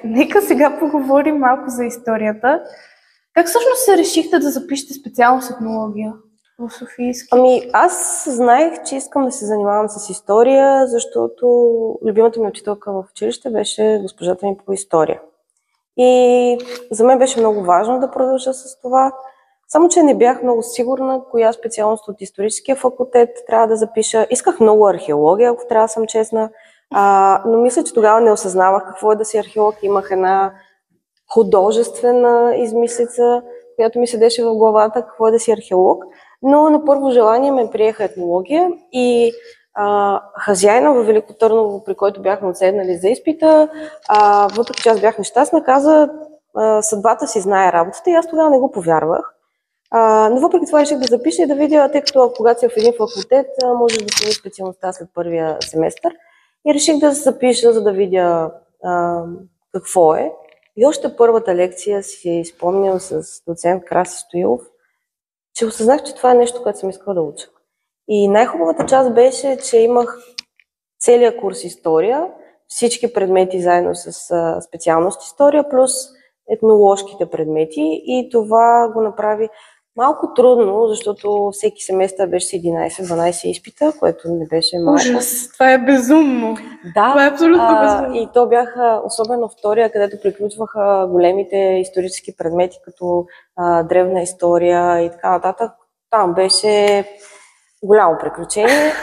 Нека сега поговорим малко за историята. Как всъщност се решихте да запишете специалност етнология в Софийски? Аз знаех, че искам да се занимавам с история, защото любимата ми учителка в училище беше госпожата ми по история. И за мен беше много важно да продължа с това. Само че не бях много сигурна коя специалност от историческия факултет трябва да запиша. Исках много археология, ако трябва да съм честна, но мисля, че тогава не осъзнавах какво е да си археолог. Имах една художествена измислица, която ми седеше в главата, какво е да си археолог. Но на първо желание ме приеха етнология и хазяина във Велико Търново, при който бяхме отседнали за изпита, въпреки че аз бях нещастна, каза, съдбата си знае работата и аз тогава не го повярвах. Но въпреки това реших да запиша и да видя, тъй като когато си в един факултет, можеш да смени специалността след първия семестър. И реших да се запиша, за да видя какво е. И още първата лекция си спомням с доцент Краси Стоилов, че осъзнах, че това е нещо, което съм искала да уча. И най-хубавата част беше, че имах целият курс история, всички предмети заедно с специалност история, плюс етноложките предмети, и това го направи малко трудно, защото всеки семестър беше с 11-12 изпита, което не беше малко. Ужас, това е безумно. Да, това е абсолютно безумно. И то бяха, особено втория, където приключваха големите исторически предмети, като древна история и така нататък. Там беше голямо приключение,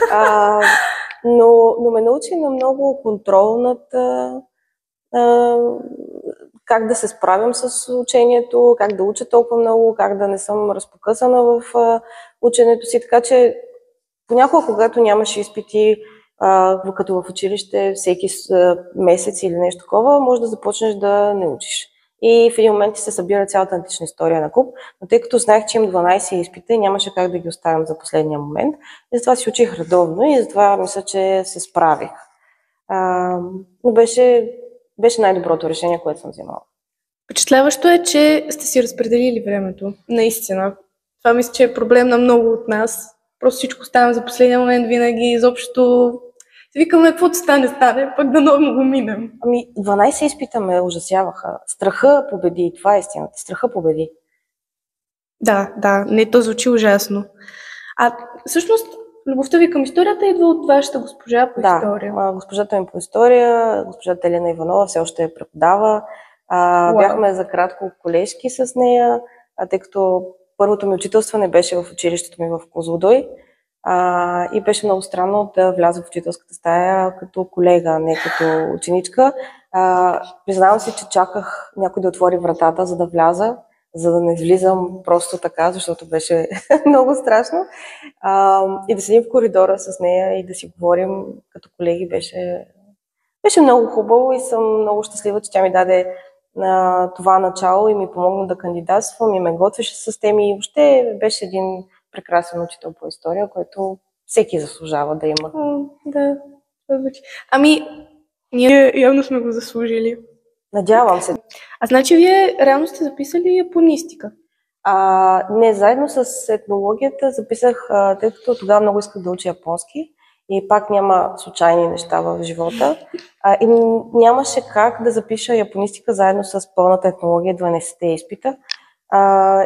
но ме научи на много контрол над как да се справям с учението, как да уча толкова много, как да не съм разпокъсана в ученето си. Така че понякога, когато нямаш изпити, като в училище, всеки месец или нещо такова, може да започнеш да не учиш. И в един момент ти се събира цялата антична история на куп, но тъй като знаех, че имам 12 изпита и нямаше как да ги оставям за последния момент, и затова си учих редовно и затова мисля, че се справих. Но беше най-доброто решение, което съм взимала. Впечатляващо е, че сте си разпределили времето. Наистина. Това мисля, че е проблем на много от нас. Просто всичко ставам за последния момент винаги. Изобщо си викаме, каквото стане, пък да много го минем. 12 изпита ме ужасяваха. Страха победи. Това е истината. Страха победи. Да. Не, то звучи ужасно. Всъщност, любовта ви към историята идва от вашата госпожа по история. Да, госпожата ми по история, госпожата Елена Иванова все още преподава. Бяхме за кратко колежки с нея, тъй като първото ми учителство не беше в училището ми в Козлодуй, и беше много странно да вляза в учителската стая като колега, а не като ученичка. Признавам си, че чаках някой да отвори вратата, за да вляза, за да не влизам просто така, защото беше много страшно. И да седим в коридора с нея и да си говорим като колеги беше много хубаво и съм много щастлива, че тя ми даде на това начало и ми помогна да кандидатствам и ме готвеше с теми. И въобще беше един прекрасен учител по история, който всеки заслужава да има. Да, това звучи. Ние явно сме го заслужили. Надявам се. Значи вие реално сте записали японистика? Не, заедно с етнологията записах, тъй като тогава много исках да уча японски и пак няма случайни неща в живота. И нямаше как да запиша японистика заедно с пълната етнология 12-те изпита.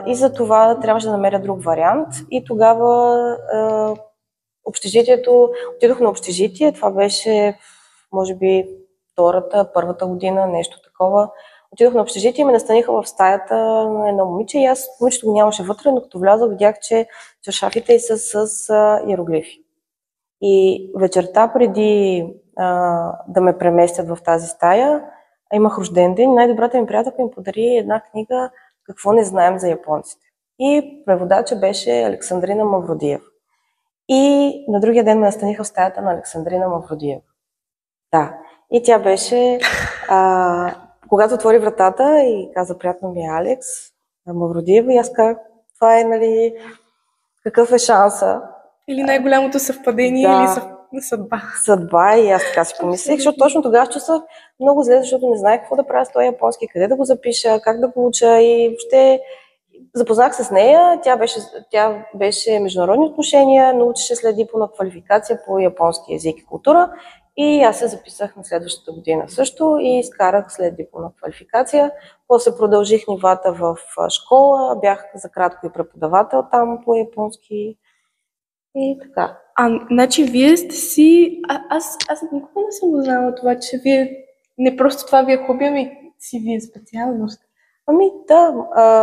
И за това трябваше да намеря друг вариант. И тогава отидох на общежитие. Това беше, може би, първата година, нещо такова. Отидох на общежитие и ме настаниха в стаята на едно момиче и момичето го нямаше вътре, но като влязох, видях, че чаршафите й са с иероглифи. И вечерта, преди да ме преместят в тази стая, имах рожден ден и най-добрата ми приятелка ми подари една книга "Какво не знаем за японците". И преводача беше Александрина Мавродиева. И на другия ден ме настаниха в стаята на Александрина Мавродиева. Да. И тя беше... когато отвори вратата и каза "Приятно ми е, Алекс Мавродиева", и аз казах, това е, нали, какъв е шанса? Или най-голямото съвпадение, или съдба. Съдба, и аз така си помислих, защото точно тогава чувствах много зле, защото не знаех какво да правя с този японски, къде да го запиша, как да го уча, и въобще запознах се с нея. Тя беше международни отношения, научеше след дипломна квалификация по японски език и култура И аз се записах на следващата година също и изкарах след дипломна квалификация. После продължих нивата в школа, бях за кратко и преподавател там по японски и така. Значи вие сте си... Аз никога не съм го знала това, че вие... Не просто това ви е хоби, ами си вие специалност. Ами да,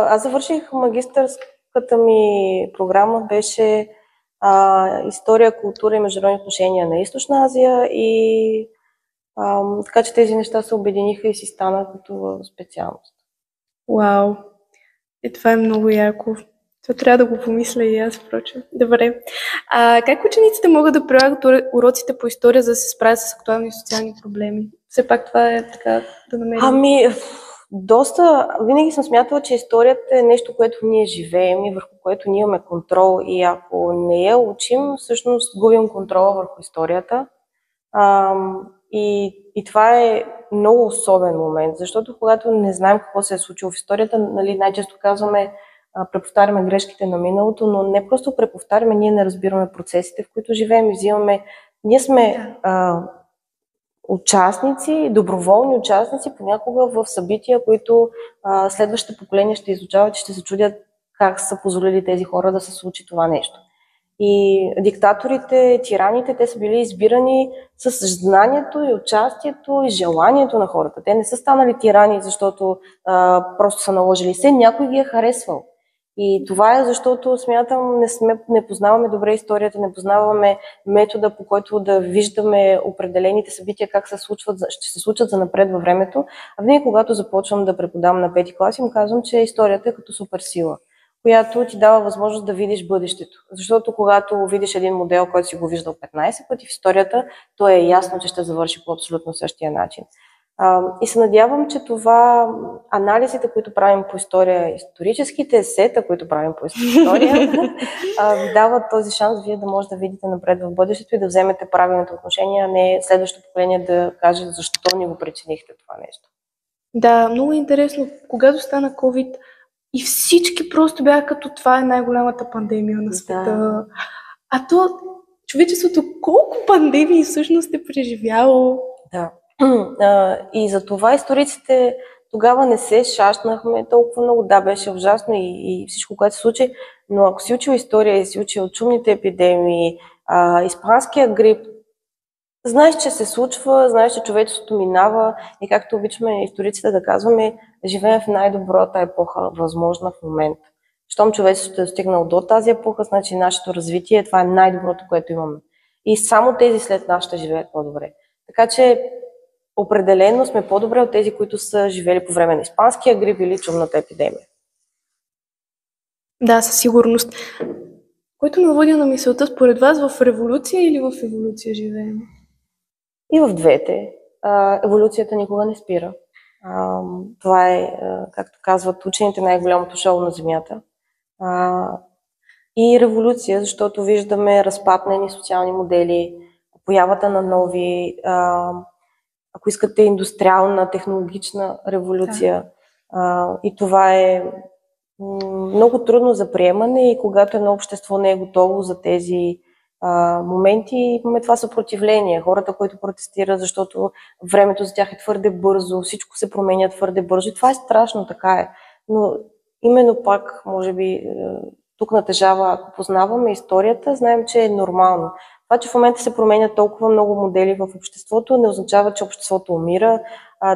аз завърших магистърската ми програма, беше история, култура и международни отношения на Източна Азия и така че тези неща се обединиха и си стана като специалност. Вау! И това е много яко. Това трябва да го помисля и аз, впрочем. Добре. Как учениците могат да прилагат уроците по история, за да се справят с актуални социални проблеми? Все пак това е така да намерим. Доста. Винаги съм смятала, че историята е нещо, което ние живеем и върху което ние имаме контрол. И ако не я учим, всъщност губим контрола върху историята. И това е много особен момент, защото когато не знаем какво се е случило в историята, нали, най-често казваме, преповтаряме грешките на миналото, но не просто преповтаряме, ние не разбираме процесите, в които живеем и взимаме. Ние сме участници, доброволни участници понякога в събития, които следващите поколения ще изучават и ще се чудят как са позволили тези хора да се случи това нещо. И диктаторите, тираните, те са били избирани с знанието и участието и желанието на хората. Те не са станали тирани, защото просто са наложили се, някой ги е харесвал. И това е защото, смятам, не познаваме добре историята, не познаваме метода, по който да виждаме определените събития, как се случват, ще се случат за напред във времето. А винаги, когато започвам да преподавам на 5-ти клас, им казвам, че историята е като суперсила, която ти дава възможност да видиш бъдещето. Защото когато видиш един модел, който си го виждал 15 пъти в историята, то е ясно, че ще завърши по абсолютно същия начин. И се надявам, че това анализите, които правим по история, историческите есета, които правим по история, ви дават този шанс вие да можете да видите напред в бъдещето и да вземете правилните отношения, а не следващото поколение да каже защо ни го причинихте това нещо. Да, много интересно. Когато стана COVID и всички просто бяха като това е най-голямата пандемия на света. Да. А то човечеството колко пандемии всъщност е преживяло? Да. И за това историците тогава не се шашнахме толкова много. Да, беше ужасно и всичко, което се случи, но ако си учил история и си учил чумните епидемии, испанския грип, знаеш, че се случва, знаеш, че човечеството минава и както обичаме историците да казваме, живеем в най-добрата епоха възможна в момента. Щом човечеството е стигнало до тази епоха, значи нашето развитие, това е най-доброто, което имаме. И само тези след нас ще живеят по-добре. Така че определено сме по-добре от тези, които са живели по време на испанския грип или чумната епидемия. Да, със сигурност. Който наводя на мисълта, според вас в революция или в еволюция живеем? И в двете. Еволюцията никога не спира. Това е, както казват учените, най-голямото шоу на Земята. И революция, защото виждаме разпаднени социални модели, появата на нови, ако искате, индустриална, технологична революция. И това е много трудно за приемане и когато едно общество не е готово за тези моменти, имаме това съпротивление. Хората, които протестират, защото времето за тях е твърде бързо, всичко се променя твърде бързо и това е страшно, така е. Но именно пак, може би, тук натежава, ако познаваме историята, знаем, че е нормално. Това, че в момента се променят толкова много модели в обществото, не означава, че обществото умира.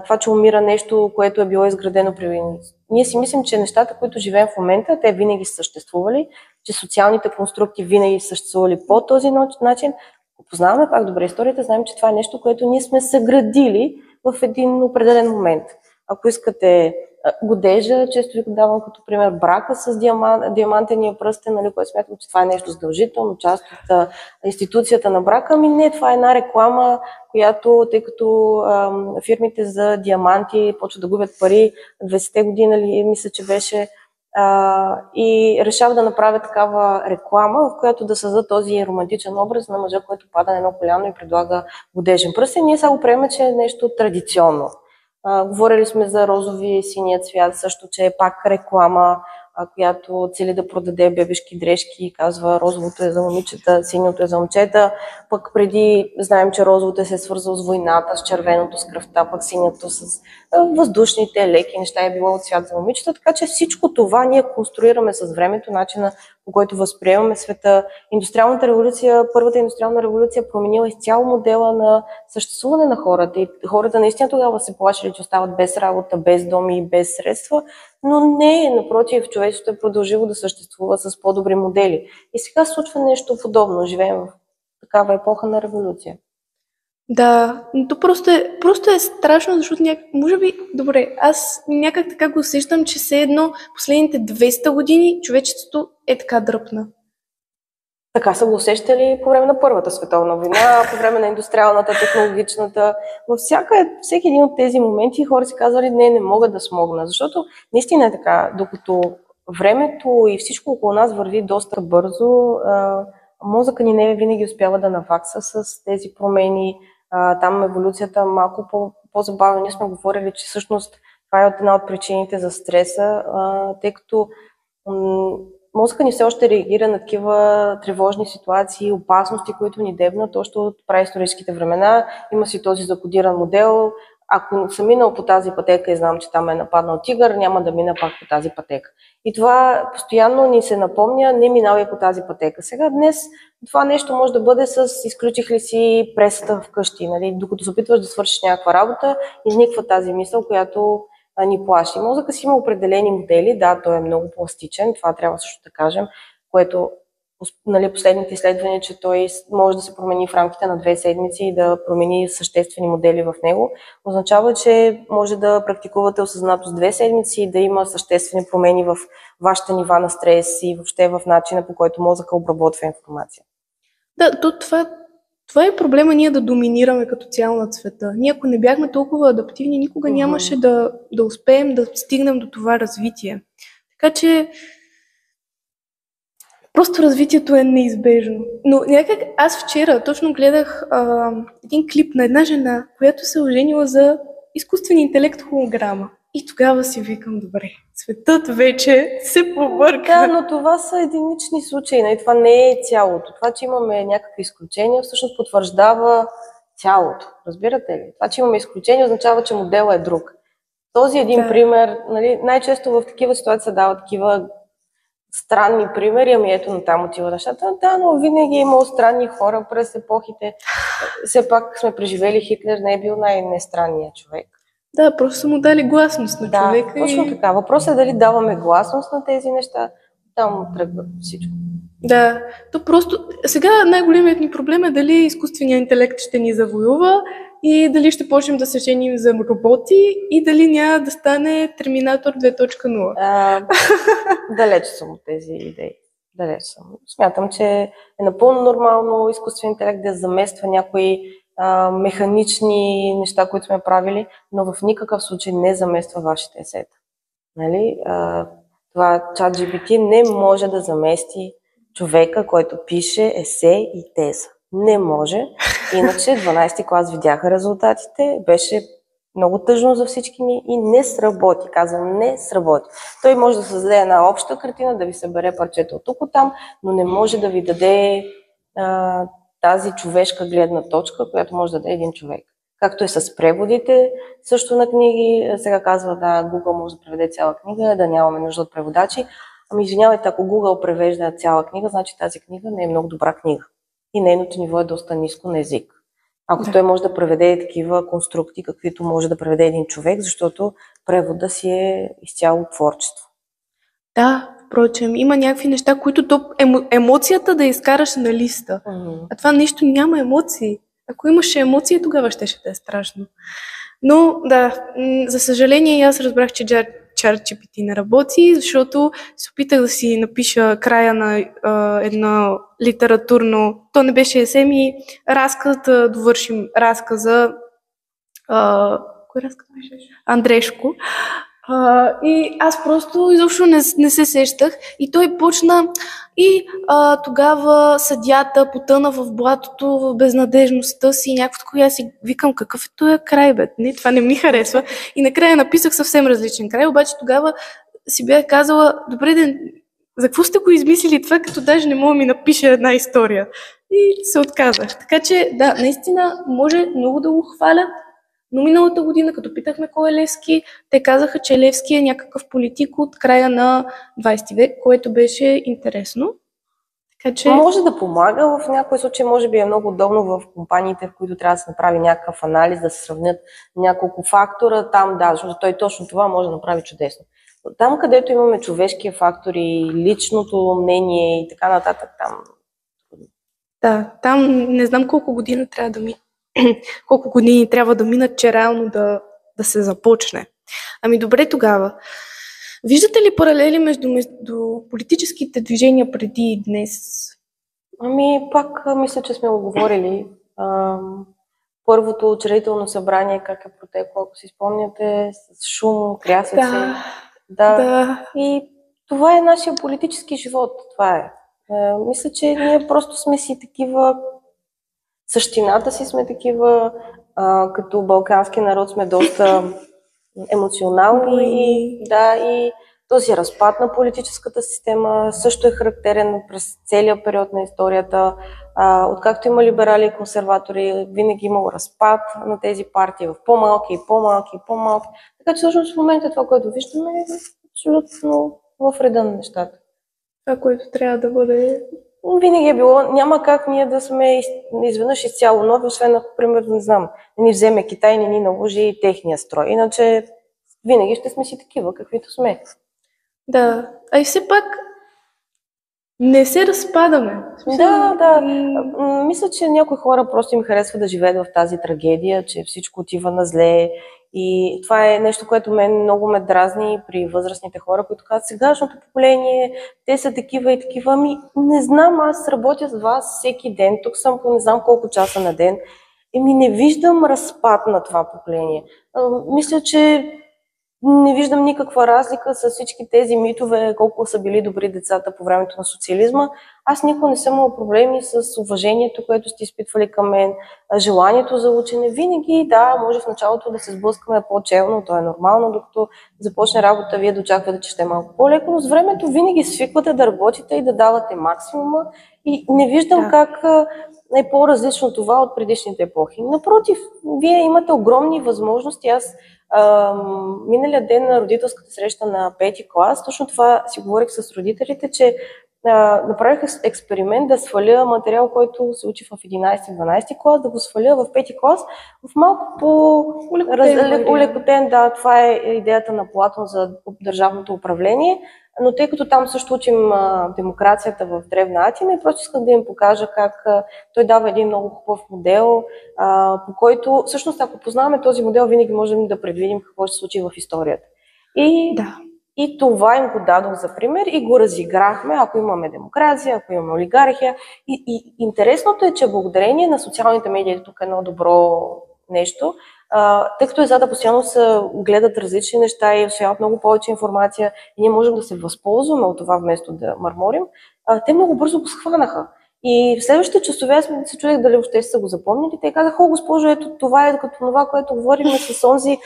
Това, че умира нещо, което е било изградено при войни. Ние си мислим, че нещата, които живеем в момента, те винаги са съществували, че социалните конструкти винаги са съществували по този начин. Ако познаваме пак добре историята, знаем, че това е нещо, което ние сме съградили в един определен момент. Ако искате годежа, често ви го давам като пример брака с диамантения пръстен, нали, който смятам, че това е нещо задължително, част от институцията на брака. Ами не, това е една реклама, която, тъй като фирмите за диаманти почват да губят пари, 20-те години, мисля, че беше, и решава да направя такава реклама, в която да създаде този романтичен образ на мъжа, който пада на едно коляно и предлага годежен пръстен. Ние сега го приемаме, че е нещо традиционно. Говорили сме за розови и синия цвят, също, че е пак реклама. която цели да продаде бебешки дрежки и казва розовото е за момичета, синьото е за момчета. Пък преди знаем, че розовото се е свързало с войната, с червеното, с кръвта, пък синьото с въздушните леки неща е било от свят за момичета. Така че всичко това ние конструираме с времето, начина по който възприемаме света. Индустриалната революция, първата индустриална революция променила изцяло модела на съществуване на хората. И хората наистина тогава се плашили, че остават без работа, без доми и без средства, но не, напротив, човечеството е продължило да съществува с по-добри модели. И сега се случва нещо подобно. Живеем в такава епоха на революция. Да, но то просто е страшно, защото може би, добре, аз някак така го усещам, че все едно последните 200 години човечеството е така дръпна. Така са го усещали по време на Първата световна война, по време на индустриалната, технологичната. Във всеки един от тези моменти хора си казвали, не могат да смогна, защото наистина е така, докато времето и всичко около нас върви доста бързо, мозъка ни не винаги успява да навакса с тези промени. Там еволюцията малко по-забавно. Ние сме говорили, че всъщност това е една от причините за стреса, тъй като мозъка ни все още реагира на такива тревожни ситуации, опасности, които ни дебнат още от праисторическите времена. Има си този закодиран модел. Ако съм минал по тази пътека и знам, че там е нападнал тигър, няма да мина пак по тази пътека. И това постоянно ни се напомня, не минавай по тази пътека. Сега днес това нещо може да бъде с изключих ли си пресата вкъщи. Нали? Докато се опитваш да свършиш някаква работа, изниква тази мисъл, която ни плаши. Мозъка си има определени модели, да, той е много пластичен, това трябва също да кажем, което последните изследвания, че той може да се промени в рамките на 2 седмици и да промени съществени модели в него, означава, че може да практикувате осъзнато с 2 седмици и да има съществени промени в вашите нива на стрес и въобще в начина, по който мозъка обработва информация. Да, това е проблема ние да доминираме като цяло над света. Ние ако не бяхме толкова адаптивни, никога нямаше да успеем да стигнем до това развитие. Така че просто развитието е неизбежно. Но някак аз вчера точно гледах един клип на една жена, която се оженила за изкуствен интелект холограма. И тогава си викам, добре, светът вече се побърка. Да, но това са единични случаи. Това не е цялото. Това, че имаме някакви изключения, всъщност потвърждава цялото. Разбирате ли? Това, че имаме изключения, означава, че моделът е друг. Този един пример, нали, най-често в такива ситуации се дават такива странни примери, ами ето на там отива нещата. Да, но винаги е имало странни хора през епохите. Все пак сме преживели Хитлер, не е бил най-нестранният човек. Да, просто са му дали гласност на човека. Да, точно така. Въпросът е дали даваме гласност на тези неща. Там тръгва всичко. Да, то просто сега най-големият ни проблем е дали изкуственият интелект ще ни завоюва и дали ще почнем да се женим за роботи и дали няма да стане Терминатор 2.0. Далеч съм от тези идеи. Далеч съм. Смятам, че е напълно нормално изкуственият интелект да замества някои механични неща, които сме правили, но в никакъв случай не замества вашите есета. Нали? Това ChatGPT не може да замести човека, който пише есе и теза. Не може. Иначе 12-ти клас видяха резултатите, беше много тъжно за всички ни и не сработи. Казвам, не сработи. Той може да създаде една обща картина, да ви събере парчета от тук от там, но не може да ви даде тази човешка гледна точка, която може да даде един човек. Както е с преводите също на книги. Сега казва, да, Google може да преведе цяла книга, да нямаме нужда от преводачи. Ами извинявайте, ако Google превежда цяла книга, значи тази книга не е много добра книга. И нейното ниво е доста ниско на език. Ако той може да преведе такива конструкти, каквито може да преведе един човек, защото превода си е изцяло творчество. Да, впрочем, има някакви неща, които емоцията да изкараш на листа. А това нещо няма емоции. Ако имаше емоции, тогава щеше да е страшно. Но да, за съжаление, аз разбрах, че ChatGPT не работи, защото се опитах да си напиша края на едно литературно... То не беше есей, разказ, да довършим разказа... Кой разказ беше? Андрешко. И аз просто изобщо не се сещах и той почна и тогава съдията потъна в блатото, в безнадежността си и някакво такова. Аз си викам, какъв е този край, бе? Не, това не ми харесва. И накрая написах съвсем различен край, обаче тогава си бях казала, добре ден, за какво сте го измислили това, като даже не мога ми напише една история. И се отказах. Така че, да, наистина може много да го хвалят, но миналата година, като питахме кой е Левски, те казаха, че Левски е някакъв политик от края на 20 век, което беше интересно. Така че... Може да помага, в някои случаи може би е много удобно в компаниите, в които трябва да се направи някакъв анализ, да се сравнят няколко фактора, там да, защото той точно това може да направи чудесно. Но там, където имаме човешкия фактор и личното мнение и така нататък, там... Да, там не знам колко години трябва да минат, че реално да се започне. Ами добре тогава. Виждате ли паралели между политическите движения преди и днес? Ами пак мисля, че сме го говорили. Първото учредително събрание, как е протекло, ако си спомняте, с шум, крясъци. Да. И това е нашия политически живот. Това е. Мисля, че ние просто сме си такива, същината си сме такива, като балкански народ сме доста емоционални и този разпад на политическата система също е характерен през целия период на историята. Откакто има либерали и консерватори, винаги имало разпад на тези партии в по-малки и по-малки и по-малки. Така че всъщност в момента това, което виждаме, е абсолютно в реда на нещата. Това, което трябва да бъде... Винаги е било. Няма как ние да сме изведнъж изцяло нови, освен ако, примерно, не знам, не ни вземе Китай, не ни наложи техния строй. Иначе винаги ще сме си такива, каквито сме. Да, а и все пак не се разпадаме. Да. Мисля, че някои хора просто им харесва да живеят в тази трагедия, че всичко отива на зле. И това е нещо, което мен много ме дразни при възрастните хора, които казват, сегашното поколение, те са такива и такива. Ами не знам, аз работя с вас всеки ден, тук съм по не знам колко часа на ден. Не виждам разпад на това поколение. Мисля, че не виждам никаква разлика с всички тези митове, колко са били добри децата по времето на социализма. Аз никога не съм имала проблеми с уважението, което сте изпитвали към мен, желанието за учене. Винаги, да, може в началото да се сблъскаме по-челно, то е нормално, докато започне работа, вие дочаквате, че ще е малко по-леко, но с времето винаги свиквате да работите и да давате максимума и не виждам как е по-различно това от предишните епохи. Напротив, вие имате огромни възможности. Аз миналия ден на родителската среща на 5-ти клас, точно това си говорих с родителите, че направих експеримент да сваля материал, който се учи в 11-12 клас, да го сваля в 5-ти клас в малко по-улекотен. Да, това е идеята на Платон за държавното управление, но тъй като там също учим демокрацията в Древна Атина и просто исках да им покажа как той дава един много хубав модел, по който всъщност ако познаваме този модел, винаги можем да предвидим какво ще се случи в историята. И това им го дадох за пример и го разиграхме, ако имаме демокрация, ако имаме олигархия. И интересното е, че благодарение на социалните медии, тук е едно добро нещо, тъй като децата постоянно гледат различни неща и усвояват много повече информация и ние можем да се възползваме от това вместо да мърморим, те много бързо го схванаха. И в следващите часове аз се чудех дали въобще са го запомнили. Те казаха, госпожо, ето това е като това, което говорихме с онзи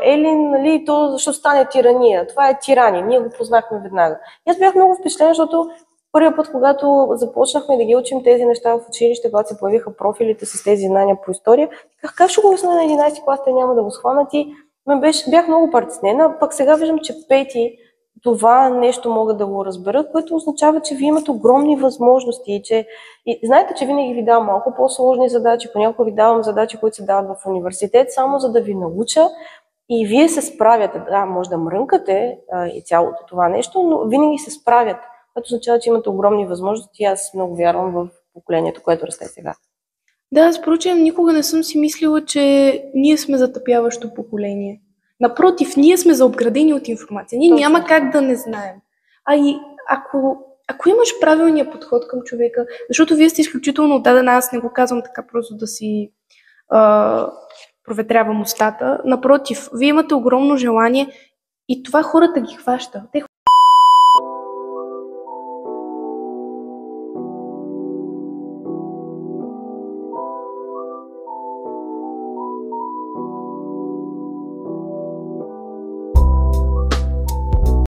Елин, нали, то ще стане тирания. Това е тирания. Ние го познахме веднага. И аз бях много впечатлена, защото първият път, когато започнахме да ги учим тези неща в училище, когато се появиха профилите с тези знания по история, как ще го обясня на 11 клас, те няма да го схванат и бях много притеснена. Пък сега виждам, че 5-ти това нещо могат да го разберат, което означава, че вие имате огромни възможности и знаете, че винаги ви давам малко по-сложни задачи, понякога ви давам задачи, които се дават в университет, само за да ви науча и вие се справяте. Да, може да мрънкате и цялото това нещо, но винаги се справяте, което означава, че имате огромни възможности и аз много вярвам в поколението, което расте сега. Да, аз впрочем никога не съм си мислила, че ние сме затъпяващо поколение. Напротив, ние сме заобградени от информация. Ние няма как да не знаем. И ако имаш правилния подход към човека, защото вие сте изключително отдадена, аз не го казвам така просто да си проветрявам устата. Напротив, вие имате огромно желание и това хората ги хваща.